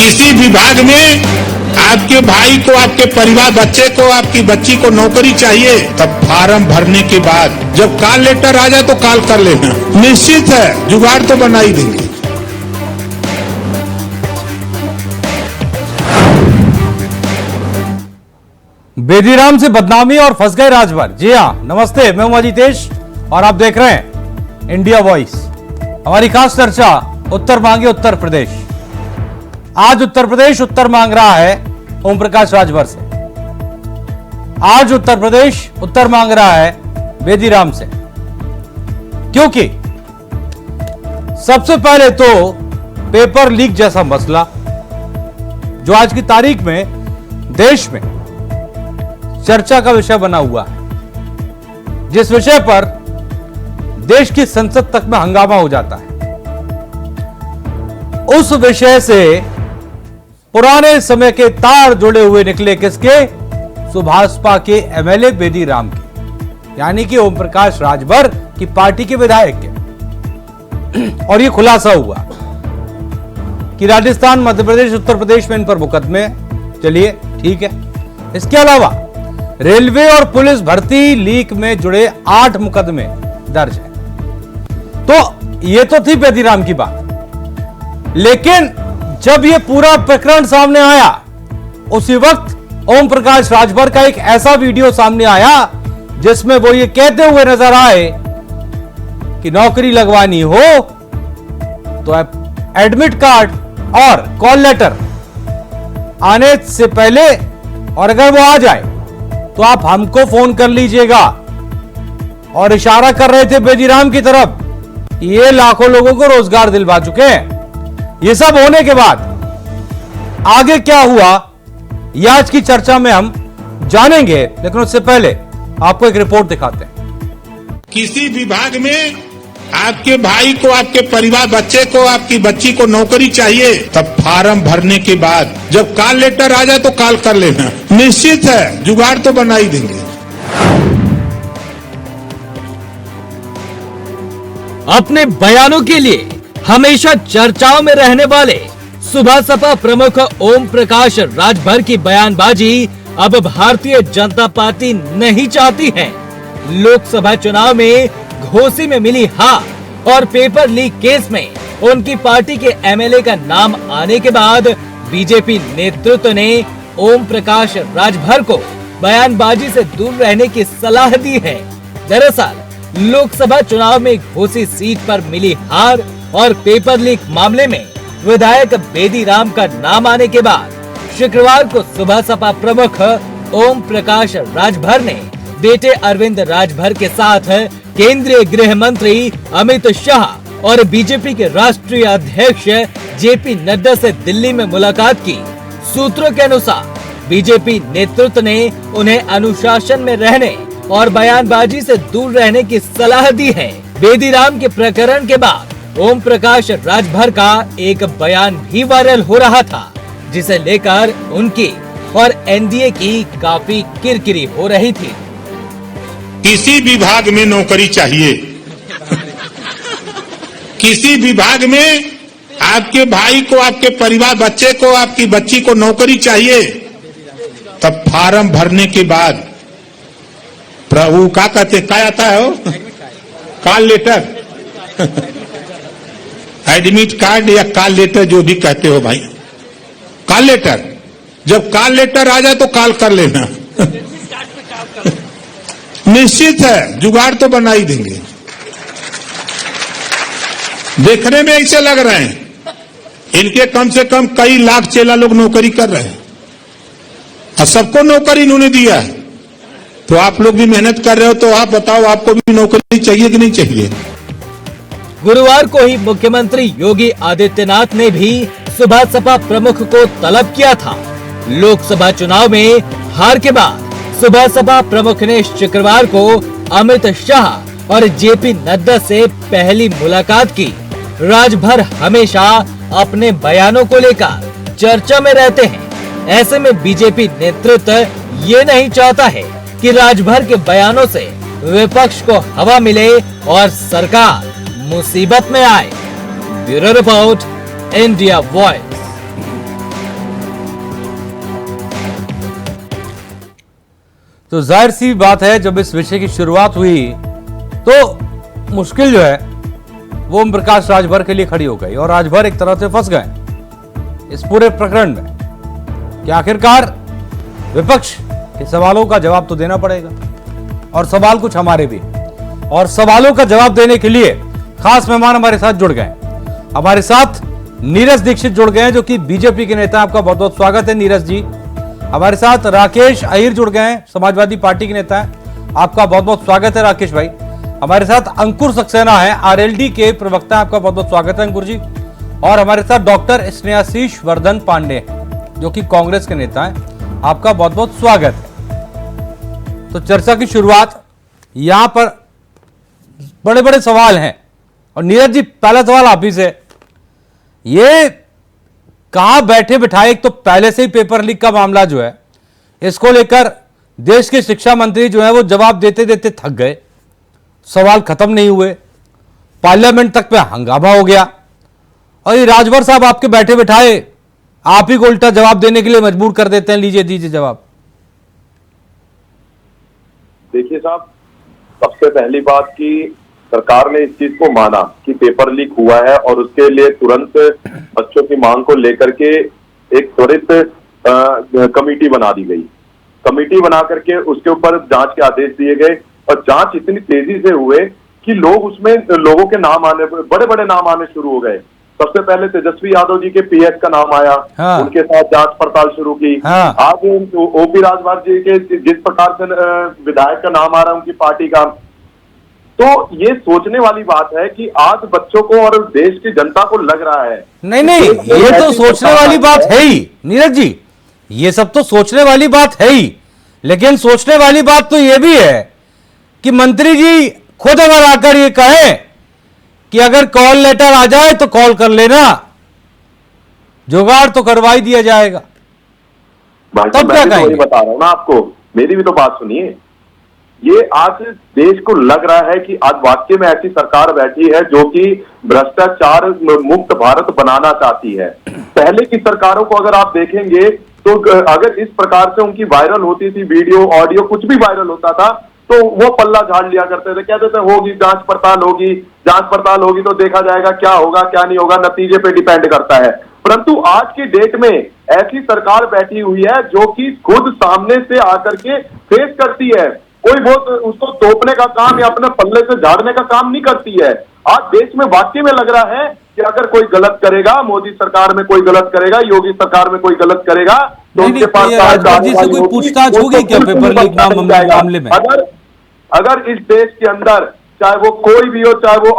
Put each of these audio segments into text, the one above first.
किसी विभाग में आपके भाई को, आपके परिवार, बच्चे को, आपकी बच्ची को नौकरी चाहिए, तब फार्म भरने के बाद जब कॉल लेटर आ जाए तो कॉल कर लेना। निश्चित है जुगाड़ तो बना ही देंगे। बेदीराम से बदनामी और फंस गए राजभर। जी हाँ, नमस्ते, मैं हूं अजितेश और आप देख रहे हैं इंडिया वॉइस। हमारी खास चर्चा उत्तर मांगे उत्तर प्रदेश। आज उत्तर प्रदेश उत्तर मांग रहा है ओम प्रकाश राजभर से। आज उत्तर प्रदेश उत्तर मांग रहा है बेदीराम से, क्योंकि सबसे पहले तो पेपर लीक जैसा मसला जो आज की तारीख में देश में चर्चा का विषय बना हुआ है, जिस विषय पर देश की संसद तक में हंगामा हो जाता है, उस विषय से पुराने समय के तार जुड़े हुए निकले। किसके? सुभाषपा के एमएलए बेदीराम के, यानी कि ओम प्रकाश राजभर की पार्टी के विधायक के। और यह खुलासा हुआ कि राजस्थान, मध्य प्रदेश, उत्तर प्रदेश में इन पर मुकदमे। चलिए ठीक है। इसके अलावा रेलवे और पुलिस भर्ती लीक में जुड़े 8 मुकदमे दर्ज हैं। तो यह तो थी बेदीराम की बात, लेकिन जब यह पूरा प्रकरण सामने आया, उसी वक्त ओम प्रकाश राजभर का एक ऐसा वीडियो सामने आया जिसमें वो ये कहते हुए नजर आए कि नौकरी लगवानी हो तो एडमिट कार्ड और कॉल लेटर आने से पहले, और अगर वो आ जाए तो आप हमको फोन कर लीजिएगा। और इशारा कर रहे थे बेदीराम की तरफ, ये लाखों लोगों को रोजगार दिलवा चुके हैं। ये सब होने के बाद आगे क्या हुआ, यह आज की चर्चा में हम जानेंगे, लेकिन उससे पहले आपको एक रिपोर्ट दिखाते हैं। किसी विभाग में आपके भाई को, आपके परिवार, बच्चे को, आपकी बच्ची को नौकरी चाहिए, तब फार्म भरने के बाद जब कॉल लेटर आ जाए तो कॉल कर लेना। निश्चित है जुगाड़ तो बना ही देंगे। अपने बयानों के लिए हमेशा चर्चाओं में रहने वाले सुभाषपा प्रमुख ओम प्रकाश राजभर की बयानबाजी अब भारतीय जनता पार्टी नहीं चाहती है। लोकसभा चुनाव में घोसी में मिली हार और पेपर लीक केस में उनकी पार्टी के एमएलए का नाम आने के बाद बीजेपी नेतृत्व ने ओम प्रकाश राजभर को बयानबाजी से दूर रहने की सलाह दी है। दरअसल लोकसभा चुनाव में घोसी सीट पर मिली हार और पेपर लीक मामले में विधायक बेदीराम का नाम आने के बाद शुक्रवार को सुभाषपा प्रमुख ओम प्रकाश राजभर ने बेटे अरविंद राजभर के साथ केंद्रीय गृह मंत्री अमित शाह और बीजेपी के राष्ट्रीय अध्यक्ष जेपी नड्डा से दिल्ली में मुलाकात की। सूत्रों के अनुसार बीजेपी नेतृत्व ने उन्हें अनुशासन में रहने और बयानबाजी से दूर रहने की सलाह दी है। बेदीराम के प्रकरण के बाद ओम प्रकाश राजभर का एक बयान भी वायरल हो रहा था, जिसे लेकर उनकी और एनडीए की काफी किरकिरी हो रही थी। किसी विभाग में नौकरी चाहिए, किसी विभाग में आपके भाई को, आपके परिवार, बच्चे को, आपकी बच्ची को नौकरी चाहिए, तब फार्म भरने के बाद प्रभु क्या कहते, क्या आता है वो कॉल लेटर एडमिट कार्ड या कॉल लेटर, जो भी कहते हो भाई, कॉल लेटर। जब कॉल लेटर आ जाए तो कॉल कर लेना। निश्चित है जुगाड़ तो बना ही देंगे। देखने में ऐसे लग रहे हैं, इनके कम से कम कई लाख चेला लोग नौकरी कर रहे हैं और सबको नौकरी इन्होंने दिया है। तो आप लोग भी मेहनत कर रहे हो, तो आप बताओ आपको भी नौकरी चाहिए कि नहीं चाहिए? गुरुवार को ही मुख्यमंत्री योगी आदित्यनाथ ने भी सुभाषपा प्रमुख को तलब किया था। लोकसभा चुनाव में हार के बाद सुभाषपा प्रमुख ने शुक्रवार को अमित शाह और जेपी नड्डा से पहली मुलाकात की। राजभर हमेशा अपने बयानों को लेकर चर्चा में रहते हैं। ऐसे में बीजेपी नेतृत्व ये नहीं चाहता है कि राजभर के बयानों से विपक्ष को हवा मिले और सरकार मुसीबत में आए। Bureau report, India voice. तो जाहिर सी बात है जब इस विषय की शुरुआत हुई तो मुश्किल जो है वो ओम प्रकाश राजभर के लिए खड़ी हो गई और राजभर एक तरह से फंस गए इस पूरे प्रकरण में कि आखिरकार विपक्ष के सवालों का जवाब तो देना पड़ेगा और सवाल कुछ हमारे भी, और सवालों का जवाब देने के लिए खास मेहमान हमारे साथ जुड़ गए। हमारे साथ नीरज दीक्षित जुड़ गए हैं जो कि बीजेपी के नेता। आपका बहुत बहुत स्वागत है नीरज जी। हमारे साथ राकेश अहिर जुड़ गए हैं, समाजवादी पार्टी के नेता हैं। आपका बहुत बहुत स्वागत है राकेश भाई। हमारे साथ अंकुर सक्सेना है, आरएलडी के प्रवक्ता। आपका बहुत बहुत स्वागत है अंकुर जी। और हमारे साथ डॉक्टर स्नेहाशीष वर्धन पांडे जो कि कांग्रेस के नेता हैं। आपका बहुत बहुत स्वागत है। तो चर्चा की शुरुआत यहां पर बड़े बड़े सवाल हैं और नीरज जी पहला सवाल आप ही से, ये कहां बैठे बिठाए, एक तो पहले से ही पेपर लीक का मामला जो है इसको लेकर देश के शिक्षा मंत्री जो है वो जवाब देते देते थक गए, सवाल खत्म नहीं हुए, पार्लियामेंट तक पे हंगामा हो गया और ये राजभर साहब आपके बैठे बिठाए आप ही को उल्टा जवाब देने के लिए मजबूर कर देते हैं। लीजिए दीजिए जवाब। देखिए साहब, सबसे पहली बात कि सरकार ने इस चीज को माना कि पेपर लीक हुआ है और उसके लिए तुरंत बच्चों की मांग को लेकर के एक त्वरित कमेटी बना दी गई। कमेटी बना करके उसके ऊपर जांच के आदेश दिए गए और जांच इतनी तेजी से हुए कि लोगों के नाम आने, बड़े बड़े नाम आने शुरू हो गए। सबसे पहले तेजस्वी यादव जी के पीएस का नाम आया। हाँ। उनके साथ जांच पड़ताल शुरू की। हाँ। आज ओपी राजभर जी के जिस प्रकार से विधायक का नाम आ रहा है उनकी पार्टी का, तो ये सोचने वाली बात है कि आज बच्चों को और देश की जनता को लग रहा है नहीं ये तो सोचने वाली बात है ही नीरज जी, ये सब तो सोचने वाली बात है ही, लेकिन सोचने वाली बात तो ये भी है कि मंत्री जी खुद अगर आकर ये कहें कि अगर कॉल लेटर आ जाए तो कॉल कर लेना, जुगाड़ तो करवाई दिया जाएगा, तब क्या कहेंगे? बता रहा हूं ना आपको, मेरी भी तो बात सुनिए। ये आज देश को लग रहा है कि आज वाकई में ऐसी सरकार बैठी है जो कि भ्रष्टाचार मुक्त भारत बनाना चाहती है। पहले की सरकारों को अगर आप देखेंगे तो अगर इस प्रकार से उनकी वायरल होती थी वीडियो ऑडियो, कुछ भी वायरल होता था तो वो पल्ला झाड़ लिया करते थे, कहते थे होगी जांच पड़ताल होगी तो देखा जाएगा क्या होगा क्या नहीं होगा, नतीजे पे डिपेंड करता है। परंतु आज की डेट में ऐसी सरकार बैठी हुई है जो कि खुद सामने से आकर के फेस करती है, कोई बहुत उसको तोपने का काम या अपने पल्ले से झाड़ने का काम नहीं करती है। आज देश में वाकई में लग रहा है कि अगर कोई गलत करेगा, मोदी सरकार में कोई गलत करेगा, योगी सरकार में कोई गलत करेगा तो उनके पास से कोई पूछताछ होगी क्या पेपर लीक मामले में? अगर इस देश के अंदर चाहे वो कोई भी हो, चाहे वो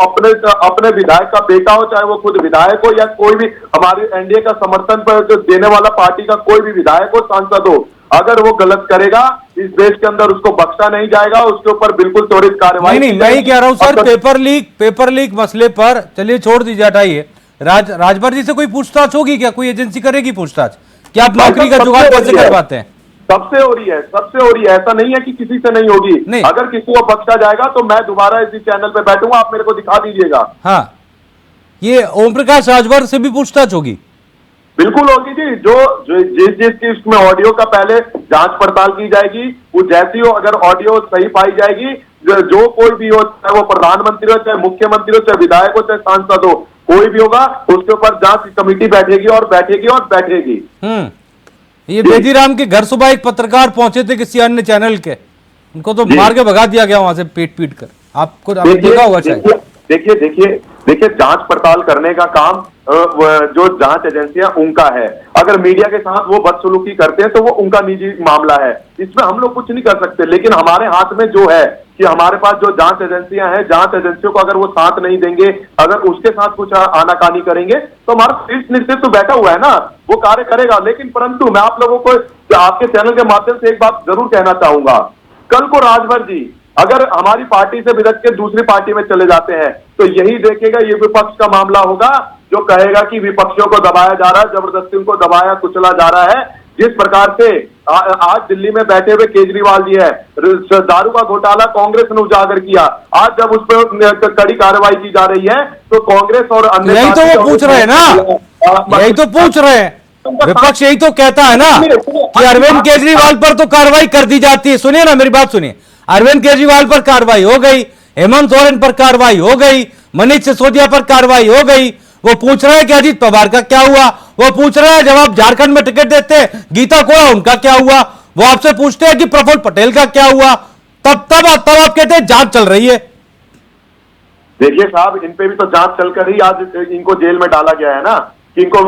अपने विधायक का बेटा हो, चाहे वो खुद विधायक हो या कोई भी हमारे एनडीए का समर्थन पर देने वाला पार्टी का कोई भी विधायक हो, सांसद हो, अगर वो गलत करेगा इस देश के अंदर उसको बख्शा नहीं जाएगा, उसके ऊपर बिल्कुल त्वरित कार्रवाई। नहीं मैं ही कह रहा हूं सर, पेपर लीक मसले पर चलिए छोड़ दीजिए, हटाइए। राजभर जी से कोई पूछताछ होगी क्या? कोई एजेंसी करेगी पूछताछ? क्या आप नौकरी का जुगाड़ कैसे कर पाते हैं? सबसे हो रही है, ऐसा नहीं है कि किसी से नहीं होगी। नहीं। अगर किसी को बख्शा जाएगा तो मैं दोबारा इसी चैनल पे बैठूंगा, आप मेरे को दिखा दीजिएगा। हाँ, ये ओम प्रकाश राजभर से भी पूछताछ होगी? बिल्कुल होगी जी। जिस चीज में ऑडियो का पहले जांच पड़ताल की जाएगी, वो जैसी हो, अगर ऑडियो सही पाई जाएगी, जो कोई भी हो, चाहे वो प्रधानमंत्री हो, चाहे मुख्यमंत्री हो, चाहे विधायक हो, चाहे सांसद हो, कोई भी होगा, उसके ऊपर जांच कमेटी बैठेगी। ये बेदीराम के घर सुबह एक पत्रकार पहुंचे थे किसी अन्य चैनल के, उनको तो मार के भगा दिया गया वहां से पीट कर। आपको देखा होगा शायद। देखिए जांच पड़ताल करने का काम जो जांच एजेंसियां उनका है। अगर मीडिया के साथ वो बदसलूकी करते हैं तो वो उनका निजी मामला है, इसमें हम लोग कुछ नहीं कर सकते। लेकिन हमारे हाथ में जो है कि हमारे पास जो जांच एजेंसियां हैं, जांच एजेंसियों को अगर वो साथ नहीं देंगे, अगर उसके साथ कुछ आनाकानी करेंगे तो हमारा शीर्ष नेतृत्व बैठा हुआ है ना, वो कार्य करेगा। लेकिन परंतु मैं आप लोगों को आपके चैनल के माध्यम से एक बात जरूर कहना चाहूंगा, कल को राजभर जी अगर हमारी पार्टी से बिदक के दूसरी पार्टी में चले जाते हैं तो यही देखेगा, ये विपक्ष का मामला होगा जो कहेगा कि विपक्षियों को दबाया जा रहा है, जबरदस्ती उनको दबाया कुचला जा रहा है। जिस प्रकार से आज दिल्ली में बैठे हुए केजरीवाल जी है, दारू का घोटाला कांग्रेस ने उजागर किया, आज जब उस पर कड़ी कार्रवाई की जा रही है तो कांग्रेस और अन्य यही तो वो पूछ रहे हैं ना, यही तो पूछ रहे हैं विपक्ष यही तो कहता है ना कि अरविंद केजरीवाल पर तो कार्रवाई कर दी जाती है। सुनिए ना मेरी बात सुनिए, अरविंद केजरीवाल पर कार्रवाई हो गई, हेमंत सोरेन पर कार्रवाई हो गई, मनीष सिसोदिया पर कार्रवाई हो गई। वो पूछ रहे हैं कि अजीत पवार का क्या हुआ, वो पूछ रहे हैं जब आप झारखंड में टिकट देते हैं गीता कोड़ा उनका क्या हुआ, वो आपसे पूछते हैं कि प्रफुल्ल पटेल का क्या हुआ। तब आप कहते हैं जांच चल रही है। देखिए साहब, इन पे भी तो जांच चलकर ही आज इनको जेल में डाला गया है ना, कि इनको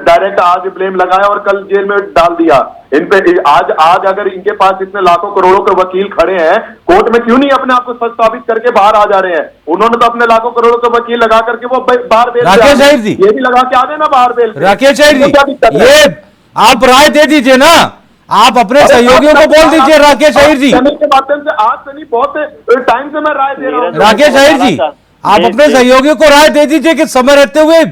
डायरेक्ट आज ब्लेम लगाया और कल जेल में डाल दिया। इन पे आज अगर इनके पास इतने लाखों करोड़ों के वकील खड़े हैं, कोर्ट में क्यों नहीं अपने आप को सच साबित करके बाहर आ जा रहे हैं? उन्होंने तो अपने लाखों करोड़ों के वकील लगा करके वो बाहर बेल, राकेश अहिर जी, ये भी लगा के आ गए ना बाहर बेल। राकेश अहिर जी, ये आप राय दे दीजिए ना, आप अपने सहयोगियों को बोल दीजिए। राकेश अहिर जी, के माध्यम से आज से नहीं, बहुत टाइम से मैं राय दे रहा हूँ। राकेश अहिर जी, आप अपने सहयोगियों को राय दे दीजिए कि समय रहते हुए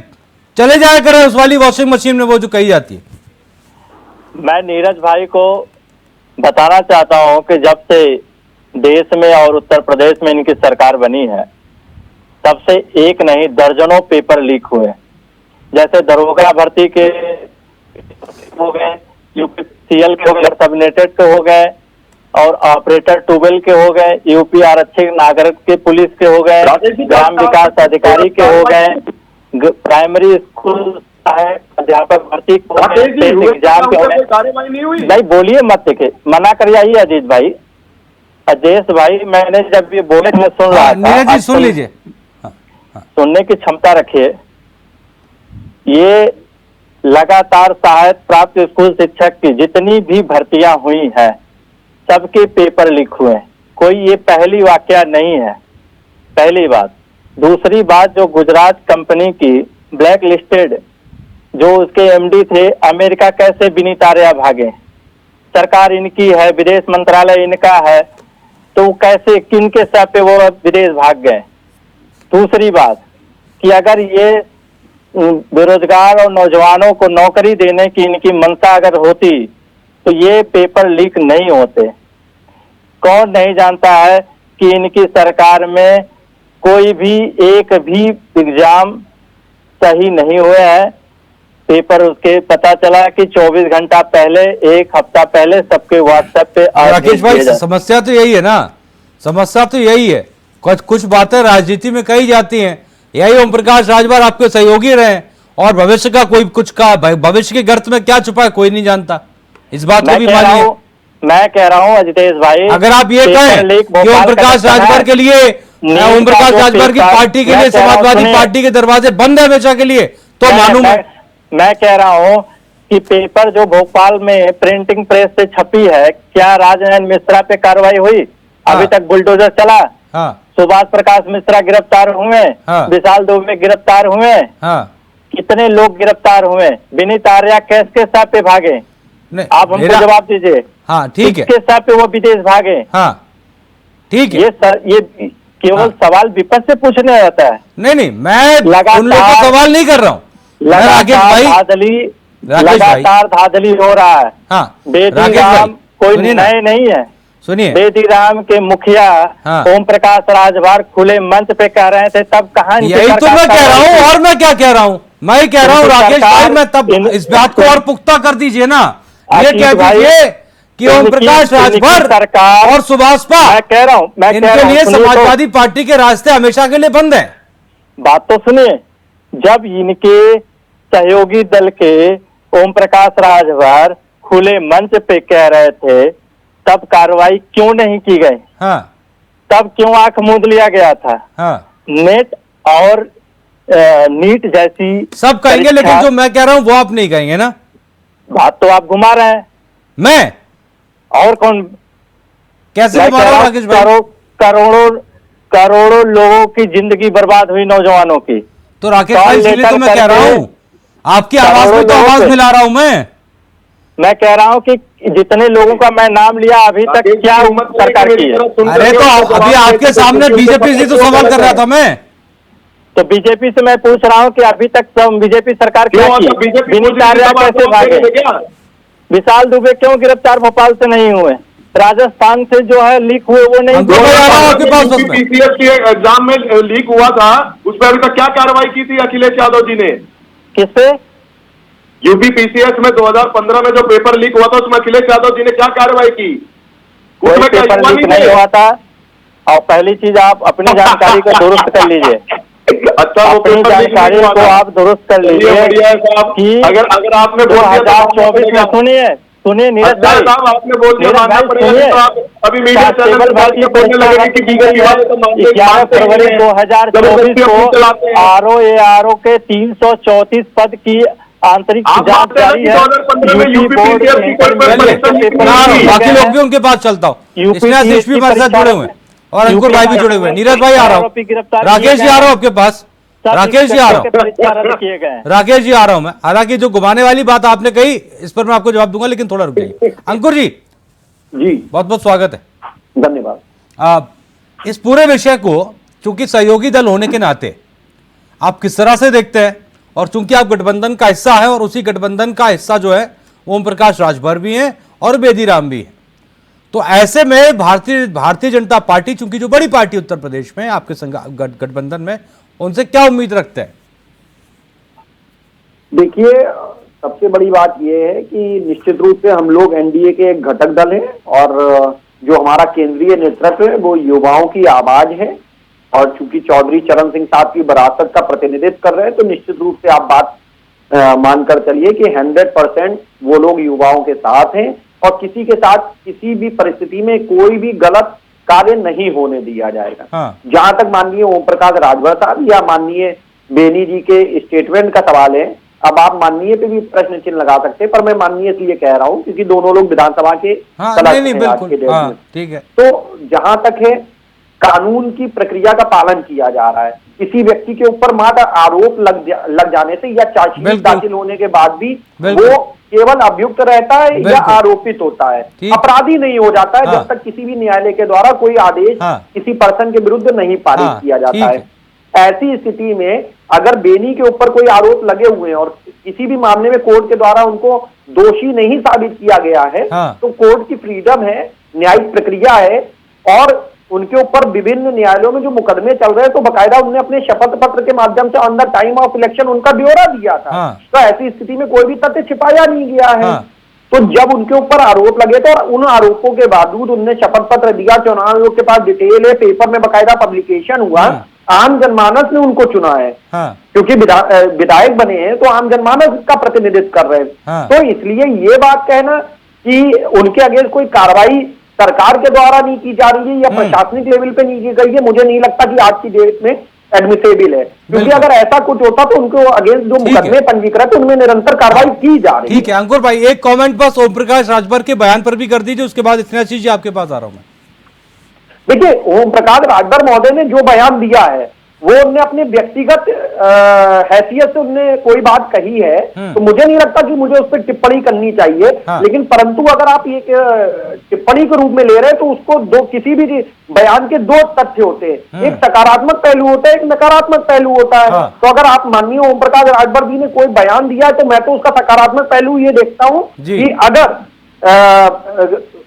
चले जाया करें उस वाली वॉशिंग मशीन में, वो जो कही जाती है। मैं नीरज भाई को बताना चाहता हूं कि जब से देश में और उत्तर प्रदेश में इनकी सरकार बनी है, तब से एक नहीं दर्जनों पेपर लीक हुए। जैसे दरोगा भर्ती के हो गए, यूपीसीएल के हो गए, सबनेटेड के हो गए, और ऑपरेटर ट्यूबवेल के हो गए, यूपी आरक्षक नागरिक के पुलिस के हो गए, ग्राम विकास अधिकारी के हो गए, प्राइमरी स्कूल अध्यापक भर्ती एग्जाम के हो गए। कार्रवाई नहीं हुई। नहीं बोलिए मत, देखे मना कर आइए अजीत भाई। अजय भाई, मैंने जब ये बोले मैं सुन रहा था। नीरज जी सुन लीजिए, सुनने की क्षमता रखिए। ये लगातार सहायता प्राप्त स्कूल शिक्षक की जितनी भी भर्तियां हुई हैं, सबके पेपर लीक हुए। कोई ये पहली वाकया नहीं है, पहली बात। दूसरी बात, जो गुजरात कंपनी की ब्लैक लिस्टेड जो उसके एमडी थे, अमेरिका कैसे विनीत आर्या भागे? सरकार इनकी है, विदेश मंत्रालय इनका है, तो कैसे किनके सह पे वो विदेश भाग गए? दूसरी बात कि अगर ये बेरोजगार और नौजवानों को नौकरी देने की इनकी मंशा अगर होती तो ये पेपर लीक नहीं होते। कौन नहीं जानता है कि इनकी सरकार में कोई भी एक भी एग्जाम सही नहीं हुए हैं। पेपर उसके पता चला कि 24 घंटा पहले, एक हफ्ता पहले सबके व्हाट्सएप पे। राकेश भाई, समस्या तो यही है ना, समस्या तो यही है। कुछ बातें राजनीति में कही जाती हैं, यही ओम प्रकाश राजभर आपके सहयोगी रहे, और भविष्य का कोई कुछ का भविष्य के गर्त में क्या छुपा है कोई नहीं जानता। इस बात को भी मानिए। मैं कह रहा हूँ अजितेश भाई, अगर आप ये कहें कि ओम प्रकाश राजभर के लिए, ओम प्रकाश राजभर की पार्टी के लिए समाजवादी पार्टी के दरवाजे बंद है हमेशा के लिए, तो मालूम है। मैं कह रहा हूँ कि पेपर जो भोपाल में प्रिंटिंग प्रेस से छपी है, क्या राजनयन मिश्रा पे कार्रवाई हुई? अभी तक बुलडोजर चला। सुभाष प्रकाश मिश्रा गिरफ्तार हुए, विशाल दुबे गिरफ्तार हुए, कितने लोग गिरफ्तार हुए? विनीत आर्या कैस के साथ पे भागे? आप हमको जवाब दीजिए। हाँ ठीक है, किसके साथ पे वो विदेश भागे? हाँ ठीक है। ये केवल सवाल विपक्ष से पूछने रहता है। नहीं, मैं उन लोगों को सवाल नहीं कर रहा हूँ। लगातार धांधली हो रहा है। हाँ, बेदीराम कोई नए नहीं है। सुनिए, बेदीराम के मुखिया ओम प्रकाश राजभर खुले मंच पे कह रहे थे, तब कहां? यही तो मैं कह रहा हूँ, और मैं क्या कह रहा हूँ? मैं कह रहा हूँ राकेश भाई, मैं तब इस बात को और पुख्ता कर दीजिए ना। ये कह दीजिए कि ओम प्रकाश राजभर सरकार और सुभाषपा, मैं कह रहा हूँ, इनके लिए समाजवादी पार्टी के रास्ते हमेशा के लिए बंद है। बात तो सुनिए, जब इनके सहयोगी दल के ओम प्रकाश राजभर खुले मंच पे कह रहे थे, तब कार्रवाई क्यों नहीं की गई? हाँ। तब क्यों आंख मूंद लिया गया था? हाँ। नेट और नीट जैसी सब कहेंगे, लेकिन जो मैं कह रहा हूं वो आप नहीं कहेंगे ना। बात तो आप घुमा रहे हैं। मैं और कौन? कैसे घुमा रहा हूं राकेश भाई? करोड़ों लोगों की जिंदगी बर्बाद हुई, नौजवानों की। तो राकेश भाई, इसलिए तो मैं कह रहा हूं, आपकी आवाज में तो आवाज मिला रहा हूं मैं कह रहा हूं कि जितने लोगों का मैं नाम लिया, अभी तक क्या सरकार की है? अरे तो अभी आपके सामने बीजेपी से तो सवाल कर रहा था मैं। तो बीजेपी से मैं पूछ रहा हूं कि अभी तक बीजेपी सरकार क्या की? विनीत आर्या कैसे भागे? विशाल दुबे क्यों गिरफ्तार भोपाल से नहीं हुए? राजस्थान से जो है लीक हुए वो नहीं। पीसीएस के एग्जाम में लीक हुआ था, उस पर अभी तक क्या कार्रवाई की थी अखिलेश यादव जी ने? किस पे? यूपी पीसीएस में 2015 में जो पेपर लीक हुआ था उसमें अखिलेश यादव जी ने क्या कार्रवाई की? कोई उसमें क्या पेपर युवा लीक नहीं नहीं थे? हुआ था। और पहली चीज आप अपनी जानकारी को दुरुस्त कर लीजिए। अच्छा, वो अपनी पेपर लीक जानकारी नहीं हुआ को था। आप दुरुस्त कर लीजिए बढ़िया है साहब। कि अगर आपने बोल दिया तो 2024 में सुनिए नीरज अच्छा भाई, साहब, आपने बोल दिया नीरज मानना भाई पड़ेगा। सुनिए, नहीं तो आप अभी मीडिया चैनल कांस्टेबल में बैठ भर्ती के बोलने परीक्षा लगेंगे कि बीजेपी विवाद है तो मानते 11 फरवरी 2024 को आरओ के 334 पद की आंतरिक आप जांच मानते हैं जारी कि है। 2015 में यूपी बोर्ड पीसीएस की कोई इंटरमीडिएट परीक्षा के लीक पेपर नहीं लीक हुई। हो बाकी गए लोग हैं। भी उनके पास चलता हूँ। यूपी इसमें एसपी भाई साहब जुड़े हुए हैं और अंकुर भाई भी जुड़े हुए हैं। नीरज भाई आ रहा हूँ, आरोपी गिरफ्तार किए राकेश जी गए आ रहा हूँ हैं। आपके पास, सब राकेश जी आ रहा हूँ, परीक्षा रद्द किए गए हैं। राकेश जी आ रहा हूँ मैं। हालांकि जो घुमाने वाली बात आपने कही इस पर मैं आपको जवाब दूंगा, लेकिन थोड़ा रुक जाइए। अंकुर जी जी बहुत बहुत स्वागत है। धन्यवाद। इस पूरे विषय को चूंकि सहयोगी दल होने के नाते आप किस तरह से देखते हैं, और चूंकि आप गठबंधन का हिस्सा है और उसी गठबंधन का हिस्सा जो है ओम प्रकाश राजभर भी हैं और बेदी राम भी हैं, तो ऐसे में भारतीय जनता पार्टी चूंकि जो बड़ी पार्टी उत्तर प्रदेश में आपके गठबंधन में, उनसे क्या उम्मीद रखते हैं? देखिए, सबसे बड़ी बात यह है कि निश्चित रूप से हम लोग एनडीए के एक घटक दल हैं और जो हमारा केंद्रीय नेतृत्व है वो युवाओं की आवाज है, और चूंकि चौधरी चरण सिंह साहब की विरासत का प्रतिनिधित्व कर रहे हैं तो निश्चित रूप से आप बात मानकर चलिए कि 100% वो लोग युवाओं के साथ हैं और किसी के साथ किसी भी परिस्थिति में कोई भी गलत कार्य नहीं होने दिया जाएगा। हाँ। जहां तक माननीय ओम प्रकाश राजभर साहब या माननीय बेनी जी के स्टेटमेंट का सवाल है, अब आप माननीय पे भी प्रश्न चिन्ह लगा सकते हैं, पर मैं माननीय इसलिए कह रहा हूं क्योंकि दोनों लोग विधानसभा के नहीं, नहीं, बिल्कुल, हाँ, ठीक है। तो जहां तक है कानून की प्रक्रिया का पालन किया जा रहा है। किसी व्यक्ति के ऊपर मात्र आरोप लग जाने से या चार्जशीट दाखिल होने के बाद भी वो केवल अभियुक्त रहता है या आरोपित होता है, अपराधी नहीं हो जाता है जब तक किसी भी न्यायालय के द्वारा कोई आदेश किसी पर्सन के विरुद्ध नहीं पारित किया जाता है। ऐसी स्थिति में अगर बेनी के ऊपर कोई आरोप लगे हुए हैं और किसी भी मामले में कोर्ट के द्वारा उनको दोषी नहीं साबित किया गया है, तो कोर्ट की फ्रीडम है, न्यायिक प्रक्रिया है और उनके ऊपर विभिन्न न्यायालयों में जो मुकदमे चल रहे हैं तो बकायदा उन्होंने अपने शपथ पत्र के माध्यम से on the time of election उनका ब्यौरा दिया था। तो ऐसी स्थिति में कोई भी तथ्य छिपाया नहीं गया है। तो जब उनके ऊपर आरोप लगे तो उन आरोपों के बावजूद उन्होंने शपथ पत्र दिया, चुनाव आयोग के पास डिटेल है, पेपर में बकायदा पब्लिकेशन हुआ, आम जनमानस ने उनको चुना है। क्योंकि विधायक बने हैं तो आम जनमानस का प्रतिनिधित्व कर रहे हैं। तो इसलिए ये बात कहना कि उनके अगेंस्ट कोई कार्रवाई सरकार के द्वारा नहीं की जा रही है या प्रशासनिक लेवल पे नहीं की गई है, मुझे नहीं लगता कि आज की डेट में एडमिसेबल है। क्योंकि अगर ऐसा कुछ होता तो उनको अगेंस्ट जो मुकदमे पंजीकृत उनमें निरंतर कार्रवाई की जा रही है। ठीक है अंकुर भाई, एक कमेंट बस ओम प्रकाश राजभर के बयान पर भी कर दीजिए, उसके बाद इतना चीज आपके पास आ रहा हूं मैं। देखिए, ओम प्रकाश राजभर महोदय ने जो बयान दिया है वो उन्होंने अपने व्यक्तिगत हैसियत से उन्होंने कोई बात कही है, तो मुझे नहीं लगता कि मुझे उस पर टिप्पणी करनी चाहिए। लेकिन परंतु अगर आप ये टिप्पणी के रूप में ले रहे हैं तो उसको किसी भी बयान के दो तथ्य होते हैं, एक सकारात्मक पहलू होता है, एक नकारात्मक पहलू होता है। तो अगर आप माननीय ओम प्रकाश राजभर जी ने कोई बयान दिया है तो मैं तो उसका सकारात्मक पहलू ये देखता हूं कि अगर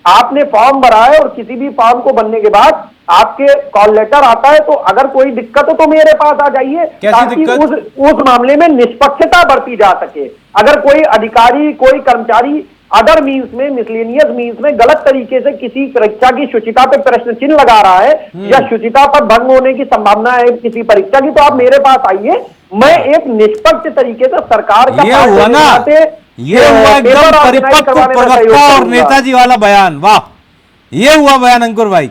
आपने फॉर्म भरा है और किसी भी फॉर्म को भरने के बाद आपके कॉल लेटर आता है तो अगर कोई दिक्कत हो तो मेरे पास आ जाइए ताकि उस मामले में निष्पक्षता बरती जा सके। अगर कोई अधिकारी, कोई कर्मचारी अदर मीन्स में, मिसलेनियस मीन्स में गलत तरीके से किसी परीक्षा की शुचिता पे प्रश्न चिन्ह लगा रहा है या शुचिता पर भंग होने की संभावना है किसी परीक्षा की, तो आप मेरे पास आइए, मैं एक निष्पक्ष तरीके से सरकार का ये हुआ एकदम परिपक्व प्रवक्ता और नेताजी वाला बयान। वाह, ये हुआ बयान अंकुर भाई।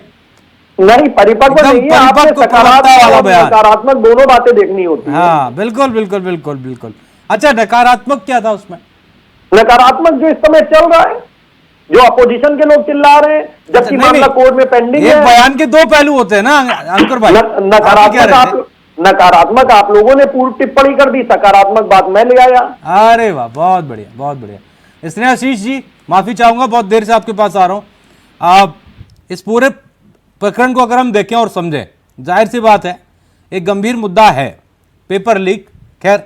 नहीं, परिपक्व नहीं है, आपने नकारात्मक दोनों बातें देखनी होती है। हाँ बिल्कुल बिल्कुल बिल्कुल बिल्कुल। अच्छा, नकारात्मक क्या था उसमें? नकारात्मक जो इस समय चल रहा है, जो अपोजिशन के लोग चिल्ला रहे हैं जबकि मामला कोर्ट में पेंडिंग है। बयान के दो पहलू होते हैं ना अंकुर भाई। नकारात्मक आप लोगों ने पूर्व टिप्पणी कर दी, सकारात्मक बात मैं ले आया। अरे वाह, बहुत बढ़िया बहुत बढ़िया। इसने आशीष जी माफी चाहूंगा, बहुत देर से आपके पास आ रहा हूं। आप इस पूरे प्रकरण को अगर हम देखें और समझें, जाहिर सी बात है एक गंभीर मुद्दा है पेपर लीक। खैर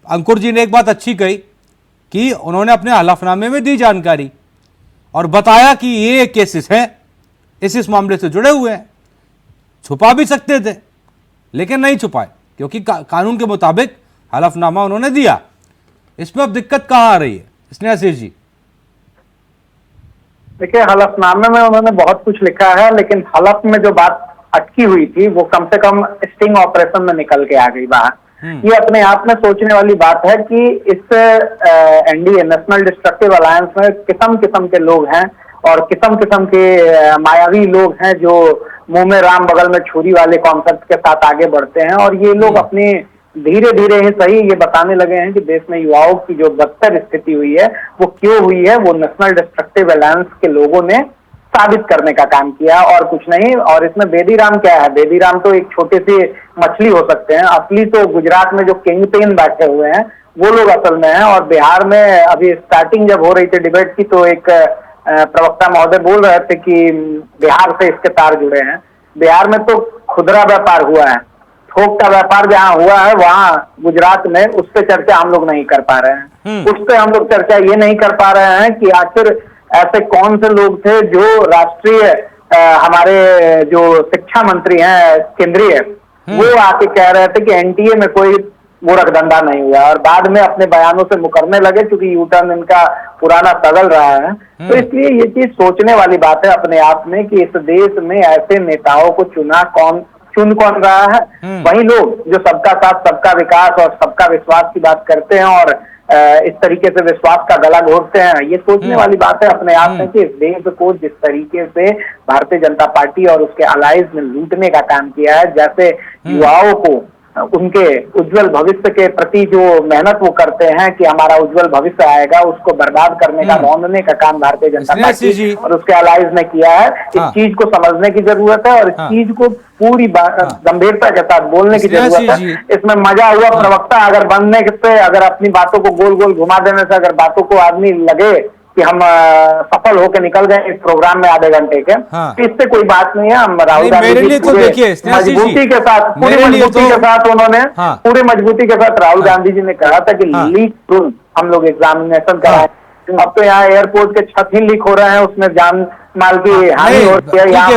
अंकुर जी ने एक बात अच्छी कही कि उन्होंने अपने हलफनामे में दी जानकारी और बताया कि ये केसेस हैं, इस मामले से जुड़े हुए हैं। छुपा भी सकते थे लेकिन नहीं छुपाए, क्योंकि कानून के मुताबिक हलफनामा उन्होंने दिया। इसमें अब दिक्कत कहाँ आ रही है स्नेहाशीष जी? देखिए, हलफनामे में उन्होंने बहुत कुछ लिखा है, लेकिन हलफ में जो बात अटकी हुई थी वो कम से कम स्टिंग ऑपरेशन में निकल के आ गई बाहर। ये अपने आप में सोचने वाली बात है कि इस एनडीए नेशनल डिस्ट्रक्टिव अलायंस में किस्म किस्म के लोग हैं और किस्म किस्म के मायावी लोग हैं जो मुंह में राम बगल में छुरी वाले कॉन्सेप्ट के साथ आगे बढ़ते हैं। और ये लोग अपने धीरे धीरे ही सही ये बताने लगे हैं कि देश में युवाओं की जो बदतर स्थिति हुई है वो क्यों हुई है, वो नेशनल डिस्ट्रक्टिव अलायंस के लोगों ने साबित करने का काम किया और कुछ नहीं। और इसमें बेदीराम क्या है? बेदीराम तो एक छोटे से मछली हो सकते हैं, असली तो गुजरात में जो किंग पेन बैठे हुए हैं वो लोग असल में हैं। और बिहार में अभी स्टार्टिंग जब हो रही थी डिबेट की तो एक प्रवक्ता महोदय बोल रहे थे कि बिहार से इसके तार जुड़े हैं। बिहार में तो खुदरा व्यापार हुआ है, थोक का व्यापार जहाँ हुआ है वहाँ गुजरात में उस पर चर्चा हम लोग नहीं कर पा रहे हैं। उस पर हम लोग चर्चा ये नहीं कर पा रहे हैं कि आखिर ऐसे कौन से लोग थे जो राष्ट्रीय हमारे जो शिक्षा मंत्री हैं केंद्रीय, वो आके कह रहे थे कि एनटीए में कोई मूर्ख धंधा नहीं हुआ और बाद में अपने बयानों से मुकरने लगे क्योंकि यूटर्न इनका पुराना सगल रहा है। तो इसलिए ये चीज सोचने वाली बात है अपने आप में कि इस देश में ऐसे नेताओं को चुन कौन रहा है? वही लोग जो सबका साथ सबका विकास और सबका विश्वास की बात करते हैं और इस तरीके से विश्वास का गला घोटते हैं। ये सोचने वाली बात है अपने आप में कि इस देश को जिस तरीके से भारतीय जनता पार्टी और उसके अलाइज ने लूटने का काम किया है, जैसे युवाओं को उनके उज्जवल भविष्य के प्रति जो मेहनत वो करते हैं कि हमारा उज्जवल भविष्य आएगा, उसको बर्बाद करने का रौंदने का काम भारतीय जनता पार्टी और उसके अलाइज ने किया है। इस चीज को समझने की जरूरत है और इस चीज को पूरी गंभीरता के साथ बोलने की जरूरत है। इसमें मजा हुआ प्रवक्ता अगर बनने से, अगर अपनी बातों को गोल गोल घुमा देने से अगर बातों को आदमी लगे कि हम सफल होकर निकल गए इस प्रोग्राम में आधे घंटे के, इससे कोई बात नहीं है। हम राहुल गांधी जी पूरे मजबूती के साथ उन्होंने पूरे मजबूती के साथ राहुल गांधी जी ने कहा था कि लीक प्रूफ हम लोग एग्जामिनेशन कराएं। अब तो यहाँ एयरपोर्ट के छत ही लीक हो रहे हैं, उसमें जान माल की हानि हो रही है, यहाँ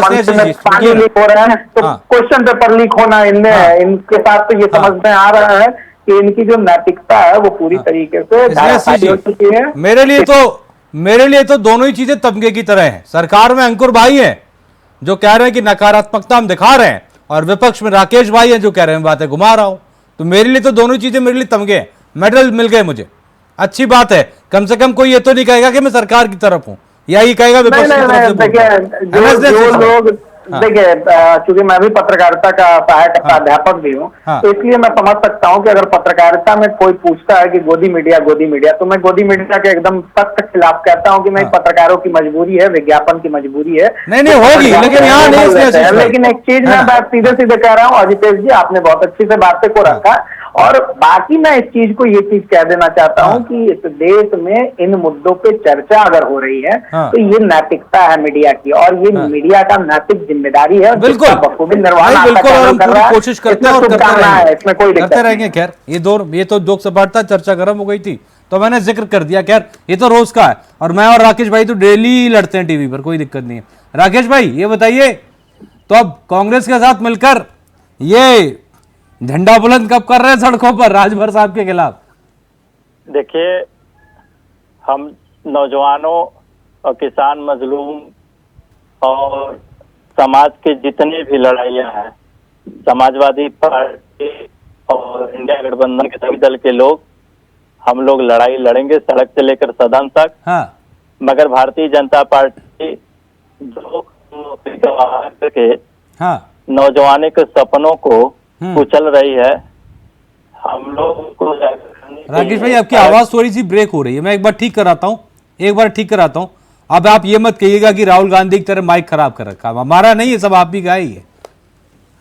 पानी लीक हो रहा है, तो क्वेश्चन पेपर लीक होना इनके साथ तो ये समझ में आ रहा है कि इनकी जो नैतिकता है वो पूरी तरीके से हो चुकी है। मेरे लिए तो दोनों ही चीजें तमगे की तरह हैं। सरकार में अंकुर भाई हैं जो कह रहे हैं कि नकारात्मकता हम दिखा रहे हैं और विपक्ष में राकेश भाई हैं जो कह रहे हैं बातें घुमा रहा हूं। तो मेरे लिए तो दोनों चीजें मेरे लिए तमगे हैं। मेडल मिल गए मुझे, अच्छी बात है। कम से कम कोई ये तो नहीं कहेगा कि मैं सरकार की तरफ हूं या ये कहेगा विपक्ष की तरफ से। देखिए, चूंकि मैं भी पत्रकारिता का सहायक प्राध्यापक भी हूँ, तो इसलिए मैं समझ सकता हूँ कि अगर पत्रकारिता में कोई पूछता है कि गोदी मीडिया तो मैं गोदी मीडिया के एकदम सख्त खिलाफ कहता हूँ कि नहीं, पत्रकारों की मजबूरी है, विज्ञापन की मजबूरी है। नहीं होगी, लेकिन यहाँ नहीं। लेकिन एक चीज मैं बात सीधे सीधे कह रहा हूँ, अजितेश जी आपने बहुत अच्छी से बातें को रखा और बाकी मैं इस चीज को ये चीज कह देना चाहता हूँ कि इस देश में इन मुद्दों पे चर्चा अगर हो रही है तो ये नैतिकता है मीडिया की और ये मीडिया का नैतिक जिम्मेदारी है। बिल्कुल निर्वाह कोशिश करते हैं और इसमें कोई करते रहेंगे। खैर ये तो लोकसभा चर्चा गर्म हो गई थी तो मैंने जिक्र कर दिया। खैर ये तो रोज का है और मैं और राकेश भाई तो डेली लड़ते हैं टीवी पर, कोई दिक्कत नहीं है। राकेश भाई ये बताइए, तो अब कांग्रेस के साथ मिलकर ये झंडा बुलंद कब कर रहे हैं सड़कों पर राजभर साहब के खिलाफ? देखिए, हम नौजवानों और किसान मजलूम और समाज के जितने भी लड़ाइयाँ हैं, समाजवादी पार्टी और इंडिया गठबंधन के सभी दल के लोग, हम लोग लड़ाई लड़ेंगे सड़क से लेकर सदन तक। मगर भारतीय जनता पार्टी जो करके नौजवानों के सपनों को कुचल रही है, हम लोग को। राकेश भाई आपकी आवाज थोड़ी सी ब्रेक हो रही है, मैं एक बार ठीक कराता हूँ। अब आप ये मत कहिएगा कि राहुल गांधी की तरह माइक खराब कर रखा, हमारा नहीं है, सब आप भी का ही है,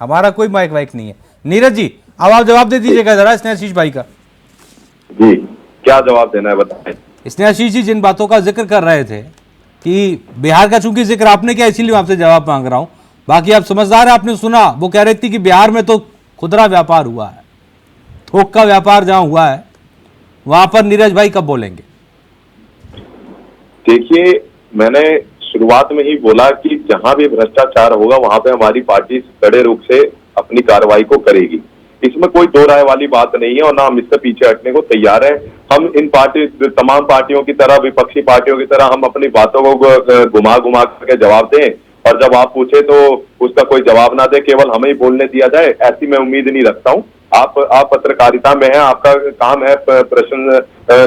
हमारा कोई माइक वाइक नहीं है। नीरज जी अब आप जवाब दे दीजिएगा जरा स्नेहाशीष भाई का। जी क्या जवाब देना है बताएं। स्नेहाशीष जी जिन बातों का जिक्र कर रहे थे कि बिहार का चूंकि जिक्र आपने किया इसीलिए आपसे जवाब मांग रहा हूं, बाकी आप समझदार है, आपने सुना। वो कह रही थी कि बिहार में तो खुदरा व्यापार हुआ है, थोक का व्यापार जहां हुआ है वहां पर नीरज भाई कब बोलेंगे? देखिए, मैंने शुरुआत में ही बोला कि जहां भी भ्रष्टाचार होगा वहां पे हमारी पार्टी कड़े रूप से अपनी कार्रवाई को करेगी। इसमें कोई दो राय वाली बात नहीं है और ना हम इससे पीछे हटने को तैयार है। हम इन तमाम पार्टियों की तरह, विपक्षी पार्टियों की तरह हम अपनी बातों को घुमा घुमा करके जवाब दें और जब आप पूछे तो उसका कोई जवाब ना दे, केवल हमें ही बोलने दिया जाए, ऐसी मैं उम्मीद नहीं रखता हूं। आप पत्रकारिता में हैं, आपका काम है प्रश्न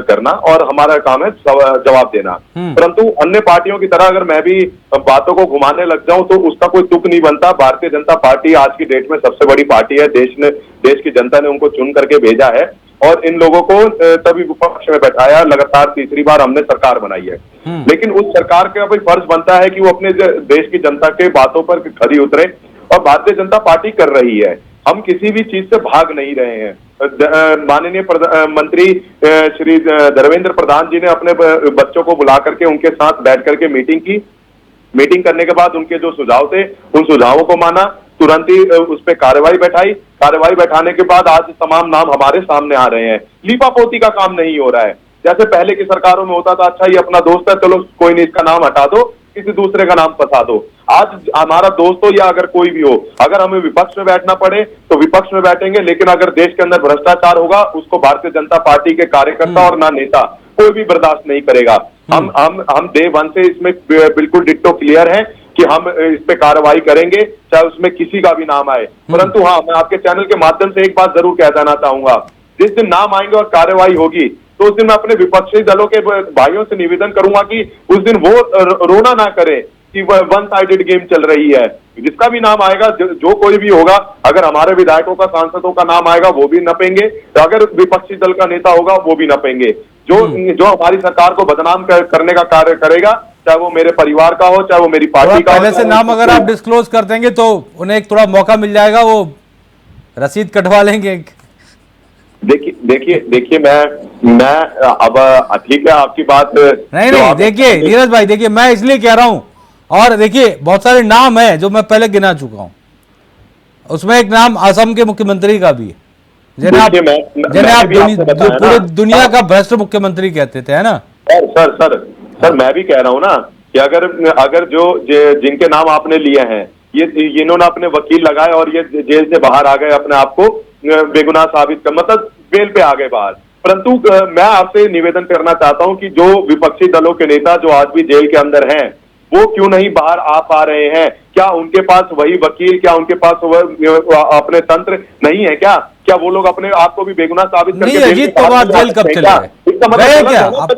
करना और हमारा काम है जवाब देना। परंतु अन्य पार्टियों की तरह अगर मैं भी बातों को घुमाने लग जाऊं तो उसका कोई तुक नहीं बनता। भारतीय जनता पार्टी आज की डेट में सबसे बड़ी पार्टी है, देश की जनता ने उनको चुन करके भेजा है और इन लोगों को तभी विपक्ष में बैठाया। लगातार तीसरी बार हमने सरकार बनाई है, लेकिन उस सरकार का भी फर्ज बनता है कि वो अपने देश की जनता के बातों पर खरी उतरे और भारतीय जनता पार्टी कर रही है। हम किसी भी चीज से भाग नहीं रहे हैं। माननीय मंत्री श्री धर्मेंद्र प्रधान जी ने अपने बच्चों को बुला करके उनके साथ बैठ करके मीटिंग की। मीटिंग करने के बाद उनके जो सुझाव थे उन सुझावों को माना, तुरंत ही उस पर कार्रवाई बैठाई। कार्रवाई बैठाने के बाद आज तमाम नाम हमारे सामने आ रहे हैं। लीपापोती का काम नहीं हो रहा है जैसे पहले की सरकारों में होता था, अच्छा ये अपना दोस्त है, चलो कोई नहीं इसका नाम हटा दो, किसी दूसरे का नाम फंसा दो। आज हमारा दोस्त हो या अगर कोई भी हो, अगर हमें विपक्ष में बैठना पड़े तो विपक्ष में बैठेंगे, लेकिन अगर देश के अंदर भ्रष्टाचार होगा उसको भारतीय जनता पार्टी के कार्यकर्ता और ना नेता कोई भी बर्दाश्त नहीं करेगा। हम डे वन से इसमें बिल्कुल डिट्टो क्लियर है कि हम इस पे कार्रवाई करेंगे, चाहे उसमें किसी का भी नाम आए। परंतु हाँ, मैं आपके चैनल के माध्यम से एक बात जरूर कह देना चाहूंगा, जिस दिन नाम आएंगे और कार्रवाई होगी तो उस दिन मैं अपने विपक्षी दलों के भाइयों से निवेदन करूंगा कि उस दिन वो रोना ना करे कि वन साइडेड गेम चल रही है। जिसका भी नाम आएगा, जो कोई भी होगा, अगर हमारे विधायकों का, सांसदों का नाम आएगा वो भी नपेंगे, तो अगर विपक्षी दल का नेता होगा वो भी नपेंगे। जो हमारी सरकार को बदनाम करने का कार्य करेगा, चाहे वो मेरे परिवार का हो, चाहे वो मेरी पार्टी का हो। पहले से नाम अगर आप डिस्क्लोज कर देंगे तो उन्हें एक थोड़ा मौका मिल जाएगा, वो रसीद कटवा लेंगे। देखिए मैं अब ठीक है आपकी बात नहीं देखिए नीरज भाई, देखिए मैं इसलिए कह रहा हूं, और देखिए बहुत सारे नाम हैं जो मैं पहले गिना चुका हूं, उसमें एक नाम असम के मुख्यमंत्री का भी है, जिन्हें आप पूरे दुनिया का भ्रष्ट मुख्यमंत्री कहते थे, है ना? सर मैं भी कह रहा हूं ना कि अगर जिनके नाम आपने लिए हैं, ये इन्होंने अपने वकील लगाए और ये जेल से बाहर आ गए, अपने आप को बेगुनाह साबित कर, मतलब बेल पे आ गए बाहर। परंतु मैं आपसे निवेदन करना चाहता हूं कि जो विपक्षी दलों के नेता जो आज भी जेल के अंदर हैं, वो क्यों नहीं बाहर आ पा रहे हैं? क्या उनके पास वही वकील, क्या उनके पास अपने तंत्र नहीं है? क्या वो लोग अपने आप को भी बेगुनाह साबित करके अजीत पवार जेल कब चले गए? इसका मतलब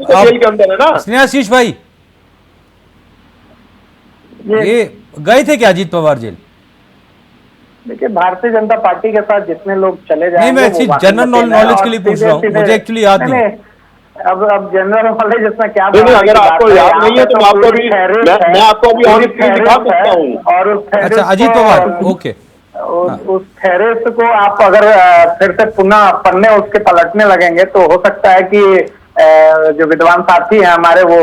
क्या जेल के अंदर है ना? स्नेहाशीष भाई, ये गए थे क्या अजीत पवार जेल? देखिए, भारतीय जनता पार्टी के साथ जितने लोग चले जाएंगे, नहीं मैं जनरल नॉलेज के लिए पूछ रहा हूँ, मुझे एक्चुअली याद नहीं। अब जनरल नॉलेज इसमें क्या, अगर आपको याद नहीं है तो मैं आपको अभी और दिखा सकता हूँ। और अच्छा, अजीत पवार, ओके। उस फेहरिस्त को आप अगर फिर से पुनः पन्ने उसके पलटने लगेंगे तो हो सकता है कि जो विद्वान साथी हैं हमारे, वो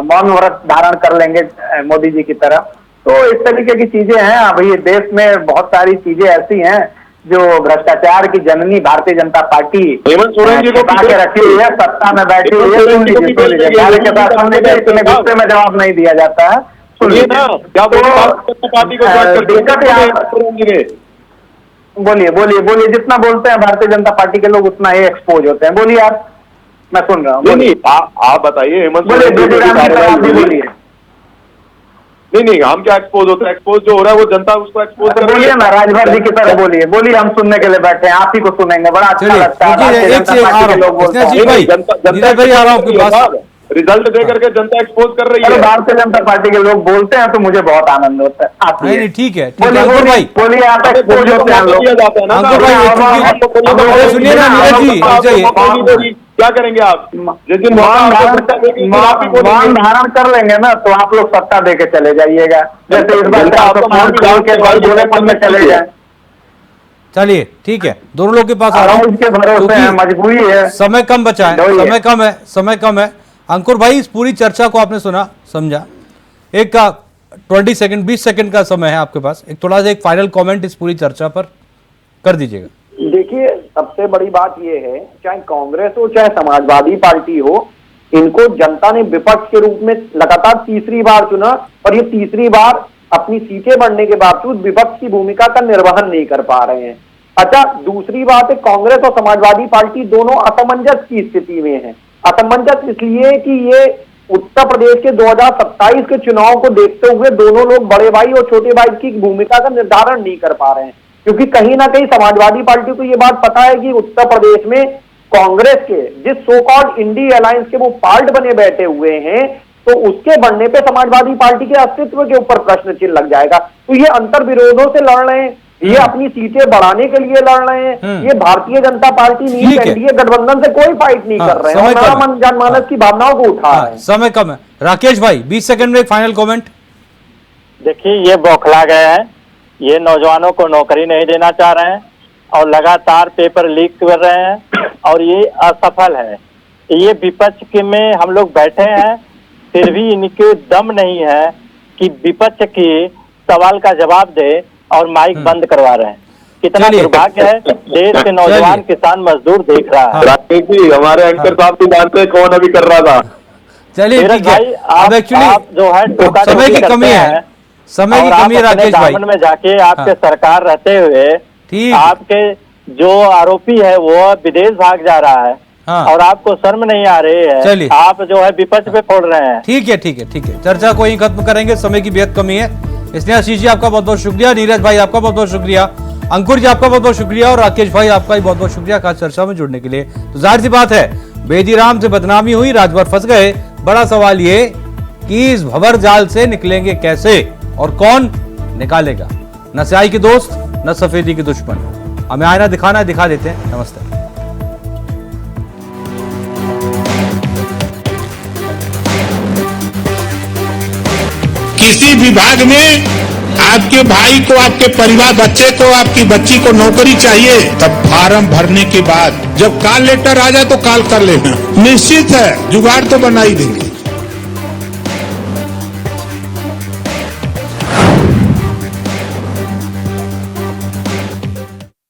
मौन व्रत धारण कर लेंगे मोदी जी की तरह। तो इस तरीके की चीजें हैं। अभी देश में बहुत सारी चीजें ऐसी हैं जो भ्रष्टाचार की जननी भारतीय जनता पार्टी हेमंत सोरेन जी को रखी हुई है, सत्ता में बैठी हुई है। इतने गुस्से में जवाब नहीं दिया जाता है। सुनिए ना, क्या बोलिए, जितना बोलते हैं भारतीय जनता पार्टी के लोग उतना ही एक्सपोज होते हैं। बोलिए आप, मैं सुन रहा हूँ। आप बताइए हेमंत सोरेन, बोलिए। नहीं, हम क्या एक्सपोज होते हैं? एक्सपोज जो हो रहा है वो जनता उसको एक्सपोज कर रही है। बोलिए ना, राजभर जी की तरह बोलिए, हम सुनने के लिए बैठे हैं, आप ही को सुनेंगे, बड़ा अच्छा लगता है। रिजल्ट दे करके जनता एक्सपोज कर रही है। भारतीय जनता पार्टी के लोग बोलते हैं तो मुझे बहुत आनंद होता है। आप नहीं, ठीक है, बोलिए, आप एक्सपोज होते हैं लोग। सुनिए ना नीरज जी, क्या करेंगे आप? जिस दिन मौन धारण कर लेंगे ना तो आप लोग सत्ता दे के चले जाइएगा, जैसे इस बार में चले जाए। चलिए ठीक है, दोनों लोग के पास आ रहा हूँ, मजबूरी है, समय कम बचा है, समय कम है। अंकुर भाई, इस पूरी चर्चा को आपने सुना, समझा, एक का 20 सेकंड का समय है आपके पास, एक थोड़ा सा एक फाइनल कमेंट इस पूरी चर्चा पर कर दीजिएगा। देखिए, सबसे बड़ी बात यह है, चाहे कांग्रेस हो चाहे समाजवादी पार्टी हो, इनको जनता ने विपक्ष के रूप में लगातार तीसरी बार चुना और ये तीसरी बार अपनी सीटें बढ़ने के बावजूद विपक्ष की भूमिका का निर्वहन नहीं कर पा रहे हैं। अच्छा, दूसरी बात है, कांग्रेस और समाजवादी पार्टी दोनों असमंजस की स्थिति में है। असमंजस इसलिए कि ये उत्तर प्रदेश के 2027 के चुनाव को देखते हुए दोनों लोग बड़े भाई और छोटे भाई की भूमिका का निर्धारण नहीं कर पा रहे हैं, क्योंकि कहीं ना कहीं समाजवादी पार्टी को ये बात पता है कि उत्तर प्रदेश में कांग्रेस के जिस सो कॉल्ड इंडी अलायंस के वो पार्ट बने बैठे हुए हैं, तो उसके बढ़ने पे समाजवादी पार्टी के अस्तित्व के ऊपर प्रश्न चिन्ह लग जाएगा। तो ये अंतर विरोधों से लड़ रहे हैं, ये अपनी सीटें बढ़ाने के लिए लड़ रहे हैं, ये भारतीय जनता पार्टी नहीं, एनडीए गठबंधन से कोई फाइट नहीं कर रहे हैं, और जनमानस की भावनाओं को उठा रहे हैं। समय कम है। राकेश भाई 20 सेकंड में एक फाइनल कमेंट। देखिए, ये बौखला गए हैं, ये नौजवानों को नौकरी नहीं देना चाह रहे हैं और लगातार पेपर लीक कर रहे हैं और ये असफल है। ये विपक्ष के में हम लोग बैठे हैं, फिर भी इनके दम नहीं है कि विपक्ष की सवाल का जवाब दे और माइक बंद करवा रहे हैं। कितना दुर्भाग्य है, देश के नौजवान किसान मजदूर देख रहा है। राकेश जी, हमारे एंकर साहब की जानते हैं कौन अभी कर रहा था। चलिए ठीक है, अब एक्चुअली जो है समय की कमी है, समय की कमी है राकेश भाई। में जाके आपके सरकार रहते हुए आपके जो आरोपी है वो विदेश भाग जा रहा है और आपको शर्म नहीं आ रही है, आप जो है विपक्ष पे फोड़ रहे हैं। ठीक है ठीक है ठीक है, चर्चा को यहीं खत्म करेंगे, समय की बेहद कमी है, इसलिए आशीष जी आपका बहुत बहुत शुक्रिया, नीरज भाई आपका बहुत बहुत शुक्रिया, अंकुर जी आपका बहुत बहुत शुक्रिया और राकेश भाई आपका भी बहुत बहुत शुक्रिया खास चर्चा में जुड़ने के लिए। तो जाहिर सी बात है, बेदी राम से बदनामी हुई, राजभर फंस गए। बड़ा सवाल ये कि इस भंवर जाल से निकलेंगे कैसे और कौन निकालेगा। न स्याही के दोस्त न सफेदी के दुश्मन, हमें आईना दिखाना दिखा देते हैं। नमस्ते। किसी विभाग में आपके भाई को, आपके परिवार बच्चे को, आपकी बच्ची को नौकरी चाहिए, तब फार्म भरने के बाद जब कॉल लेटर आ जाए तो कॉल कर लेना, निश्चित है जुगाड़ तो बना ही देंगे।